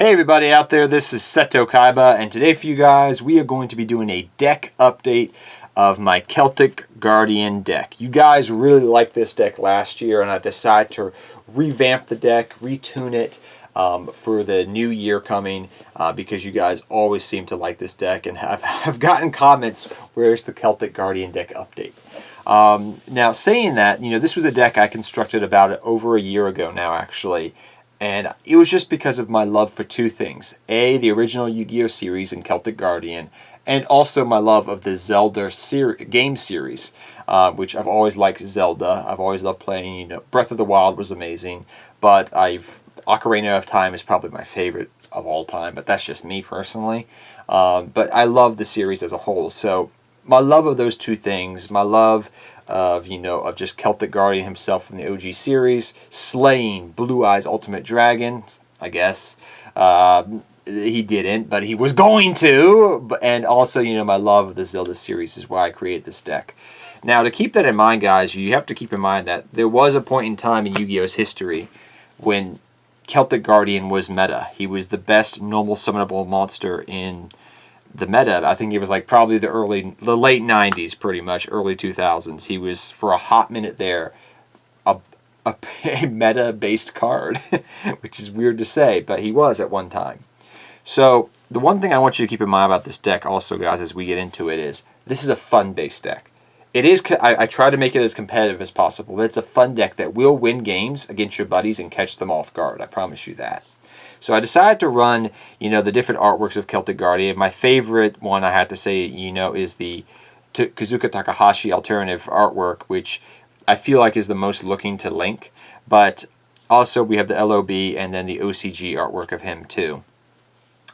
Hey everybody out there, this is Seto Kaiba, and today for you guys we are going to be doing a deck update of my Celtic Guardian deck. You guys really liked this deck last year and I decided to revamp the deck, retune it for the new year coming because you guys always seem to like this deck and have gotten comments, where's the Celtic Guardian deck update? Now saying that, this was a deck I constructed about over a year ago now actually. And it was just because of my love for two things. A, the original Yu-Gi-Oh! Series in Celtic Guardian, and also my love of the Zelda game series, which I've always liked Zelda. I've always loved playing, Breath of the Wild was amazing, but Ocarina of Time is probably my favorite of all time, but that's just me personally. But I love the series as a whole. So my love of those two things, my love of just Celtic Guardian himself from the OG series, slaying Blue Eyes Ultimate Dragon, I guess. He didn't, but he was going to. And also, my love of the Zelda series is why I created this deck. Now, to keep that in mind, guys, you have to keep in mind that there was a point in time in Yu-Gi-Oh's history when Celtic Guardian was meta. He was the best normal summonable monster in the meta. I think it was like probably the late 90s, pretty much, early 2000s. He was, for a hot minute there, a meta-based card, which is weird to say, but he was at one time. So the one thing I want you to keep in mind about this deck also, guys, as we get into it is, this is a fun-based deck. It is. I try to make it as competitive as possible, but it's a fun deck that will win games against your buddies and catch them off guard. I promise you that. So I decided to run, the different artworks of Celtic Guardian. My favorite one, I had to say, is the Kazuka Takahashi alternative artwork, which I feel like is the most looking to Link. But also we have the LOB and then the OCG artwork of him too.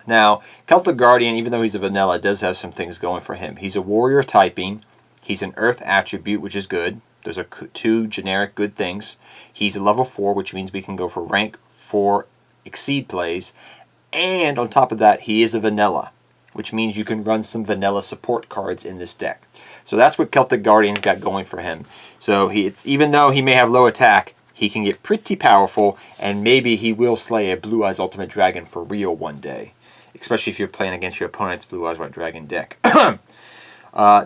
Now, Celtic Guardian, even though he's a vanilla, does have some things going for him. He's a warrior typing. He's an earth attribute, which is good. Those are two generic good things. He's a level 4, which means we can go for rank 4 Exceed plays, and on top of that he is a vanilla, which means you can run some vanilla support cards in this deck. So that's what Celtic Guardian's got going for him. So even though he may have low attack, he can get pretty powerful, and maybe he will slay a Blue Eyes Ultimate Dragon for real one day, especially if you're playing against your opponent's Blue Eyes White Dragon deck.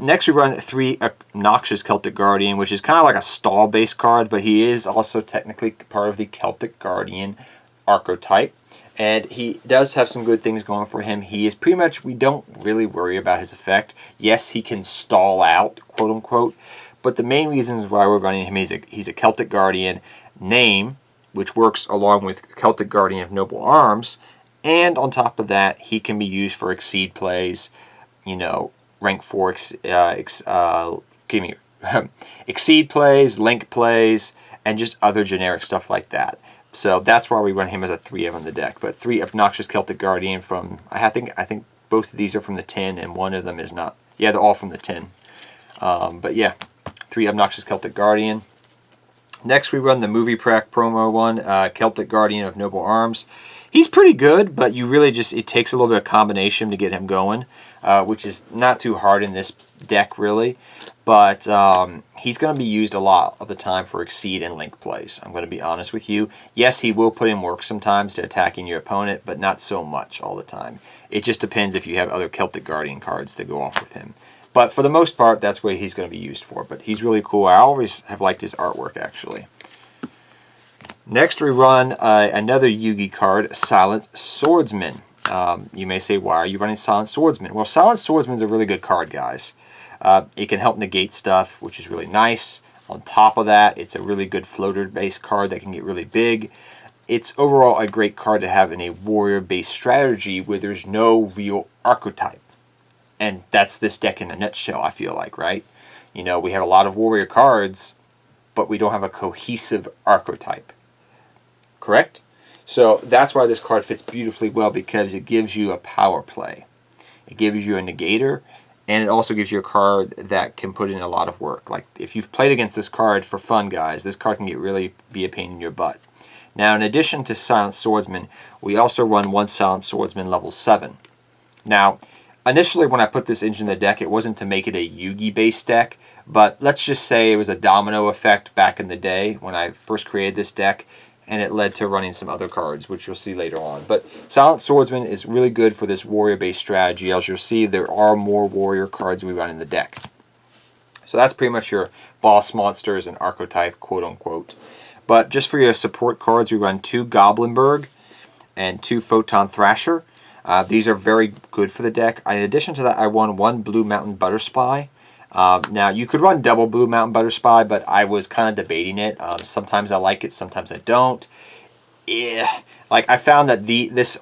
Next we run 3 Obnoxious Celtic Guardian, which is kind of like a stall based card, but he is also technically part of the Celtic Guardian archetype, and he does have some good things going for him. He is pretty much, we don't really worry about his effect. Yes, he can stall out, quote unquote, but the main reasons why we're running him is he's a Celtic Guardian name, which works along with Celtic Guardian of Noble Arms, and on top of that he can be used for Exceed plays, rank 4 Exceed plays, Link plays, and just other generic stuff like that. So that's why we run him as a 3 on the deck. But 3 Obnoxious Celtic Guardian from, I think both of these are from the 10, and one of them is not. Yeah, they're all from the 10. But yeah, 3 Obnoxious Celtic Guardian. Next we run the movie promo one, Celtic Guardian of Noble Arms. He's pretty good, but it takes a little bit of combination to get him going, which is not too hard in this deck really. But he's going to be used a lot of the time for Exceed and Link plays. I'm going to be honest with you. Yes, he will put in work sometimes to attacking your opponent, but not so much all the time. It just depends if you have other Celtic Guardian cards to go off with him. But for the most part, that's what he's going to be used for. But he's really cool. I always have liked his artwork, actually. Next, we run another Yugi card, Silent Swordsman. You may say, why are you running Silent Swordsman? Well, Silent Swordsman's a really good card, guys. It can help negate stuff, which is really nice. On top of that, it's a really good floater-based card that can get really big. It's overall a great card to have in a warrior-based strategy where there's no real archetype. And that's this deck in a nutshell, I feel like, right? We have a lot of warrior cards, but we don't have a cohesive archetype. Correct? So that's why this card fits beautifully well, because it gives you a power play. It gives you a negator, and it also gives you a card that can put in a lot of work. Like, if you've played against this card for fun, guys, this card can really be a pain in your butt. Now, in addition to Silent Swordsman, we also run 1 Silent Swordsman level 7. Now, initially when I put this into the deck, it wasn't to make it a Yugi-based deck, but let's just say it was a domino effect back in the day when I first created this deck. and it led to running some other cards, which you'll see later on. But Silent Swordsman is really good for this warrior-based strategy. As you'll see, there are more warrior cards we run in the deck. So that's pretty much your boss monsters and archetype, quote-unquote. But just for your support cards, we run 2 Goblinberg and 2 Photon Thrasher. These are very good for the deck. In addition to that, I won 1 Blue Mountain Butterspy. Now, you could run double Blue Mountain Butterspy, but I was kind of debating it. Sometimes I like it, sometimes I don't. Like, I found that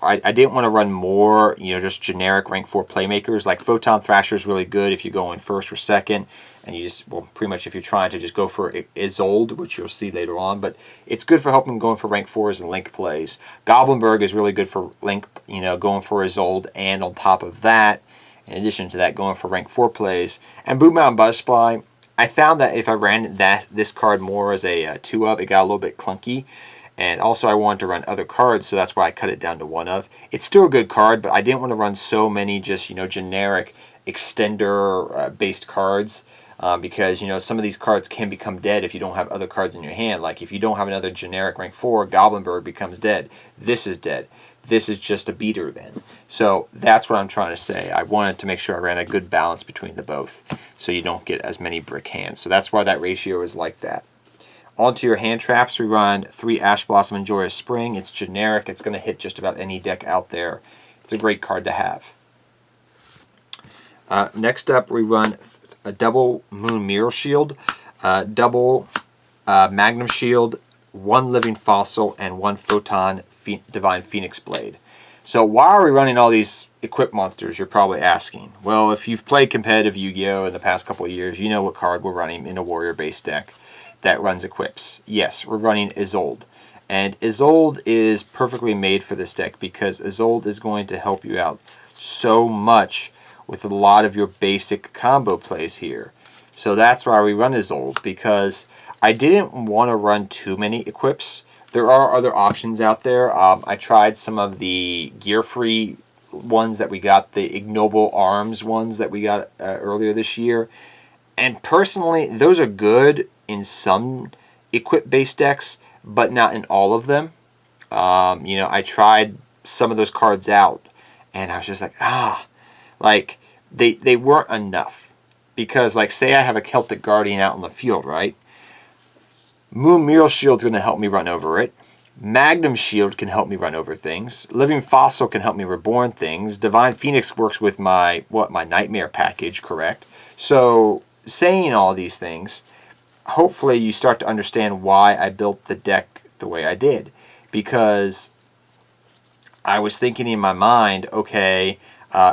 I didn't want to run more, just generic rank 4 playmakers. Like, Photon Thrasher is really good if you go in first or second. And you just, well, pretty much if you're trying to just go for Isolde, which you'll see later on. But it's good for helping going for rank 4s and link plays. Goblinberg is really good for link, going for Isolde. And on top of that, in addition to that, going for rank 4 plays. And Blue Mountain Butterfly, I found that if I ran this card more as a 2-of, it got a little bit clunky. And also I wanted to run other cards, so that's why I cut it down to 1-of. It's still a good card, but I didn't want to run so many just, generic extender-based cards. Because, some of these cards can become dead if you don't have other cards in your hand. Like, if you don't have another generic rank 4, Goblinberg becomes dead. This is dead. This is just a beater then. So that's what I'm trying to say. I wanted to make sure I ran a good balance between the both, so you don't get as many brick hands. So that's why that ratio is like that. Onto your hand traps, we run 3 Ash Blossom and Joyous Spring. It's generic. It's going to hit just about any deck out there. It's a great card to have. Next up, we run a double Moon Mirror Shield, double Magnum Shield, 1 Living Fossil, and 1 Photon Divine Phoenix Blade. So why are we running all these equip monsters, you're probably asking? Well, if you've played competitive Yu-Gi-Oh! In the past couple of years, you know what card we're running in a warrior-based deck that runs equips. Yes, we're running Isolde. And Isolde is perfectly made for this deck because Isolde is going to help you out so much with a lot of your basic combo plays here. So that's why we run Isolde, because I didn't want to run too many equips. There are other options out there. I tried some of the gear-free ones that we got, the Ignoble Arms ones that we got earlier this year. And personally, those are good in some equip-based decks, but not in all of them. I tried some of those cards out, and I was just like, they weren't enough. Because, like, say I have a Celtic Guardian out in the field, right? Moon Mirror Shield's going to help me run over it. Magnum Shield can help me run over things. Living Fossil can help me reborn things. Divine Phoenix works with my Nightmare package, correct? So, saying all these things, hopefully you start to understand why I built the deck the way I did. Because I was thinking in my mind, okay,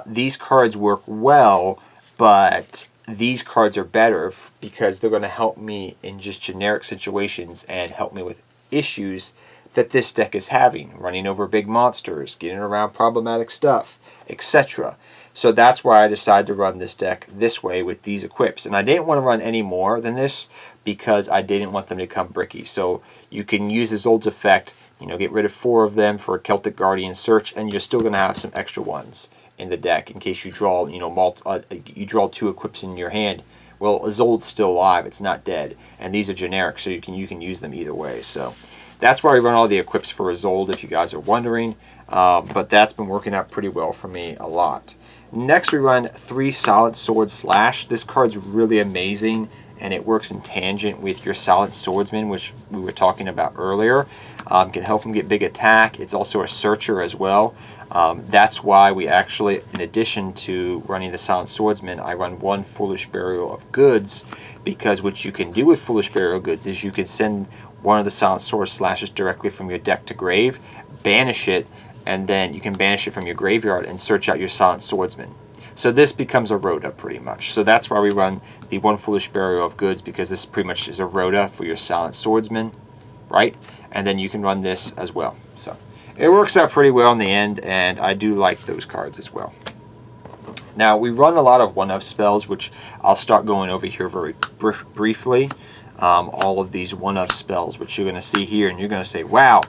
these cards work well, but these cards are better because they're going to help me in just generic situations and help me with issues that this deck is having. Running over big monsters, getting around problematic stuff, etc. So that's why I decided to run this deck this way with these equips. And I didn't want to run any more than this because I didn't want them to come bricky. So you can use Isolde's effect, get rid of 4 of them for a Celtic Guardian search, and you're still going to have some extra ones in the deck in case you draw, you draw 2 equips in your hand. Well, Isolde's still alive; it's not dead, and these are generic, so you can use them either way. So that's why we run all the equips for Isolde, if you guys are wondering. But that's been working out pretty well for me a lot. Next, we run 3 Solid Sword Slash. This card's really amazing, and it works in tangent with your Silent Swordsman, which we were talking about earlier. Can help him get big attack. It's also a searcher as well. That's why we actually, in addition to running the Silent Swordsman, I run 1 Foolish Burial of Goods, because what you can do with Foolish Burial of Goods is you can send one of the Silent Sword Slashes directly from your deck to grave, banish it, and then you can banish it from your graveyard and search out your Silent Swordsman. So this becomes a Rhoda pretty much. So that's why we run the 1 Foolish Burial of Goods, because this pretty much is a Rhoda for your Silent Swordsman, right? And then you can run this as well. So it works out pretty well in the end, and I do like those cards as well. Now, we run a lot of 1-of spells, which I'll start going over here very briefly. All of these 1-of spells, which you're going to see here, and you're going to say, wow,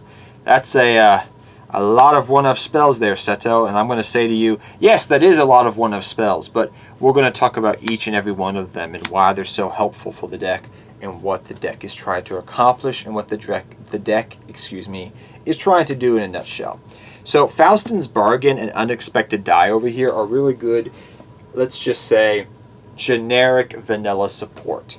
that's a lot of 1-of spells there, Seto. And I'm going to say to you, yes, that is a lot of 1-of spells, but we're going to talk about each and every one of them and why they're so helpful for the deck and what the deck is trying to accomplish and what the deck, is trying to do in a nutshell. So Faustin's Bargain and Unexpected Die over here are really good, let's just say, generic vanilla support.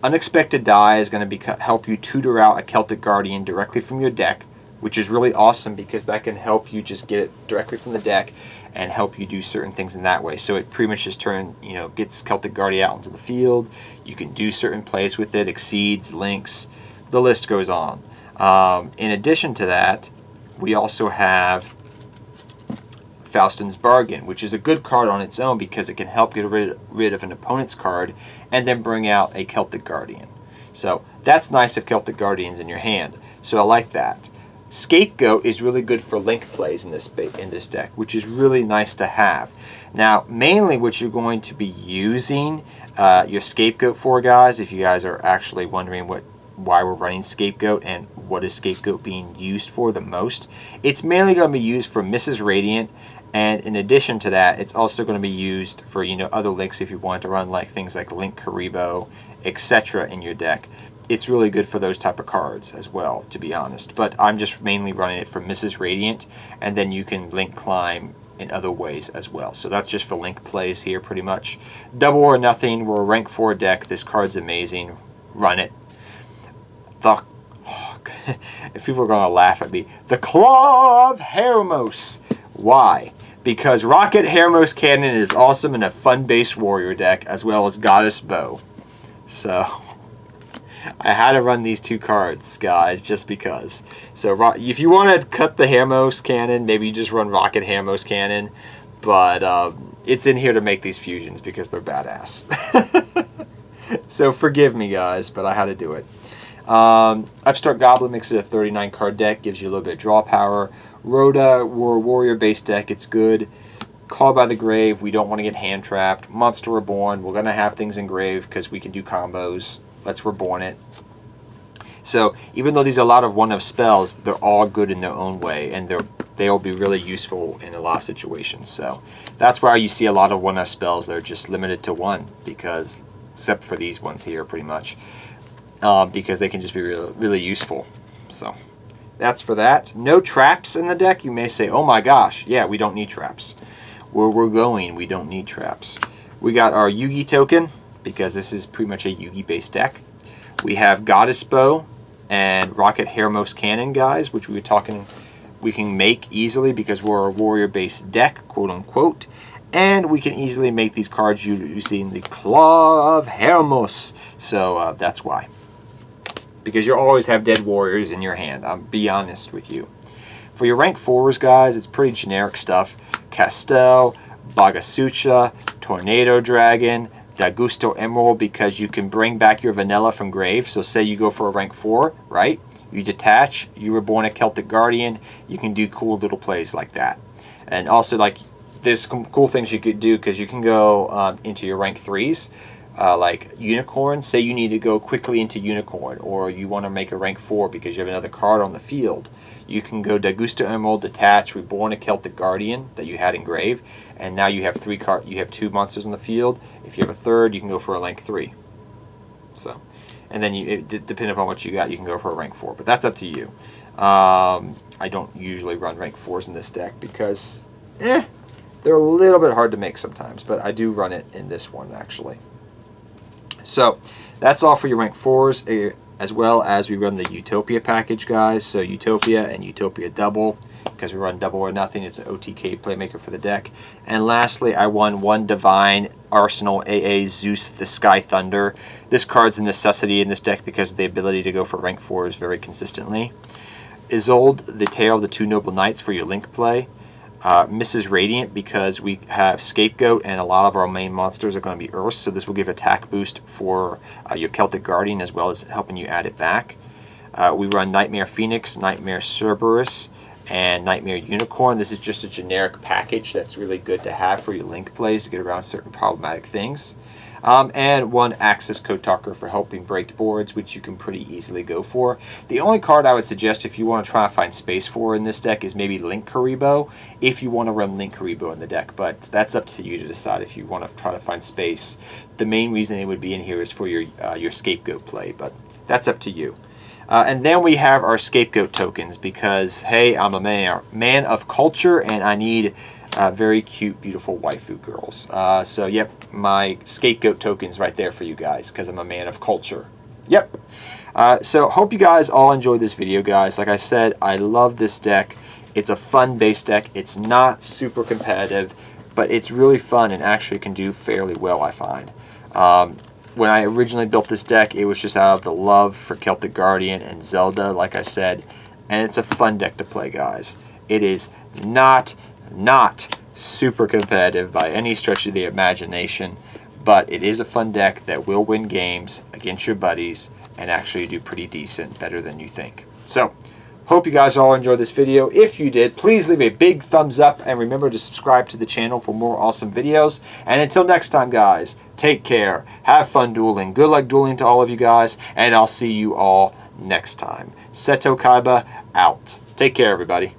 Unexpected Die is going to help you tutor out a Celtic Guardian directly from your deck, which is really awesome because that can help you just get it directly from the deck and help you do certain things in that way. So it pretty much just gets Celtic Guardian out into the field. You can do certain plays with it, exceeds, links, the list goes on. In addition to that, we also have Faustin's Bargain, which is a good card on its own because it can help get rid of an opponent's card and then bring out a Celtic Guardian. So that's nice if Celtic Guardian's in your hand. So I like that. Scapegoat is really good for link plays in this deck, which is really nice to have. Now, mainly what you're going to be using your Scapegoat for, guys, if you guys are actually wondering why we're running Scapegoat and what is Scapegoat being used for the most, it's mainly going to be used for Mrs. Radiant, and in addition to that, it's also going to be used for other links if you want to run like things like Link Karibo, etc. in your deck. It's really good for those type of cards as well, to be honest. But I'm just mainly running it for Mrs. Radiant, and then you can link climb in other ways as well. So that's just for link plays here, pretty much. Double or Nothing, we're a rank 4 deck. This card's amazing. Run it. If people are going to laugh at me, the Claw of Hermos. Why? Because Rocket Hermos Cannon is awesome in a fun-based warrior deck, as well as Goddess Bow. So I had to run these two cards, guys, just because. So if you want to cut the Hermos Cannon, maybe you just run Rocket Hermos Cannon. But it's in here to make these fusions because they're badass. So forgive me, guys, but I had to do it. Upstart Goblin makes it a 39 card deck, gives you a little bit of draw power. Rhoda, we're a warrior based deck, it's good. Call by the Grave, we don't want to get hand trapped. Monster Reborn, we're going to have things in grave because we can do combos. Let's reborn it. So even though these are a lot of one-of spells, they're all good in their own way, and they'll be really useful in a lot of situations. So that's why you see a lot of one-of spells that are just limited to one, because except for these ones here, pretty much. Because they can just be really useful. So that's for that. No traps in the deck. You may say, oh my gosh, yeah, we don't need traps. Where we're going, we don't need traps. We got our Yugi token, because this is pretty much a Yugi based deck. We have Goddess Bow and Rocket Hermos Cannon, guys, which we can make easily because we're a warrior based deck, quote unquote. And we can easily make these cards using the Claw of Hermos. So that's why. Because you always have dead warriors in your hand, I'll be honest with you. For your rank 4s, guys, it's pretty generic stuff. Castel, Bagasucha, Tornado Dragon, Dagusto Emerald, because you can bring back your vanilla from grave. So say you go for a rank 4, right? You detach, you reborn a Celtic Guardian, you can do cool little plays like that. And also, like, there's some cool things you could do because you can go into your rank 3s. Like Unicorn, say you need to go quickly into Unicorn, or you want to make a rank 4 because you have another card on the field. You can go Dagusto Emerald, detach, reborn a Celtic Guardian that you had in grave, and now you have 2 monsters on the field. If you have a third, you can go for a rank 3. So, and then depending upon what you got, you can go for a rank 4, but that's up to you. I don't usually run rank 4s in this deck because they're a little bit hard to make sometimes, but I do run it in this one actually. So that's all for your rank 4s, as well as we run the Utopia package, guys. So Utopia and Utopia Double, because we run Double or Nothing. It's an OTK playmaker for the deck. And lastly, I won one Divine Arsenal AA Zeus the Sky Thunder. This card's a necessity in this deck because of the ability to go for rank 4s very consistently. Isolde, the Tale of the Two Noble Knights for your link play. Mrs. Radiant, because we have Scapegoat and a lot of our main monsters are going to be Earths, so this will give attack boost for your Celtic Guardian as well as helping you add it back. We run Nightmare Phoenix, Nightmare Cerberus, and Nightmare Unicorn. This is just a generic package that's really good to have for your link plays to get around certain problematic things. and 1 Axis Code Talker for helping break boards, which you can pretty easily go for. The only card I would suggest if you want to try to find space for in this deck is maybe Link Karibo, if you want to run Link Karibo in the deck, but that's up to you to decide if you want to try to find space. The main reason it would be in here is for your scapegoat play, but that's up to you. And then we have our scapegoat tokens because, hey, I'm a man of culture and I need very cute, beautiful waifu girls. So, yep, my scapegoat tokens right there for you guys because I'm a man of culture. Yep. So, hope you guys all enjoyed this video, guys. Like I said, I love this deck. It's a fun base deck. It's not super competitive, but it's really fun and actually can do fairly well, I find. When I originally built this deck, it was just out of the love for Celtic Guardian and Zelda, like I said, and it's a fun deck to play, guys. It is not super competitive by any stretch of the imagination, but it is a fun deck that will win games against your buddies and actually do pretty decent, better than you think. So, hope you guys all enjoyed this video. If you did, please leave a big thumbs up and remember to subscribe to the channel for more awesome videos. And until next time, guys, take care, have fun dueling, good luck dueling to all of you guys, and I'll see you all next time. Seto Kaiba out. Take care, everybody.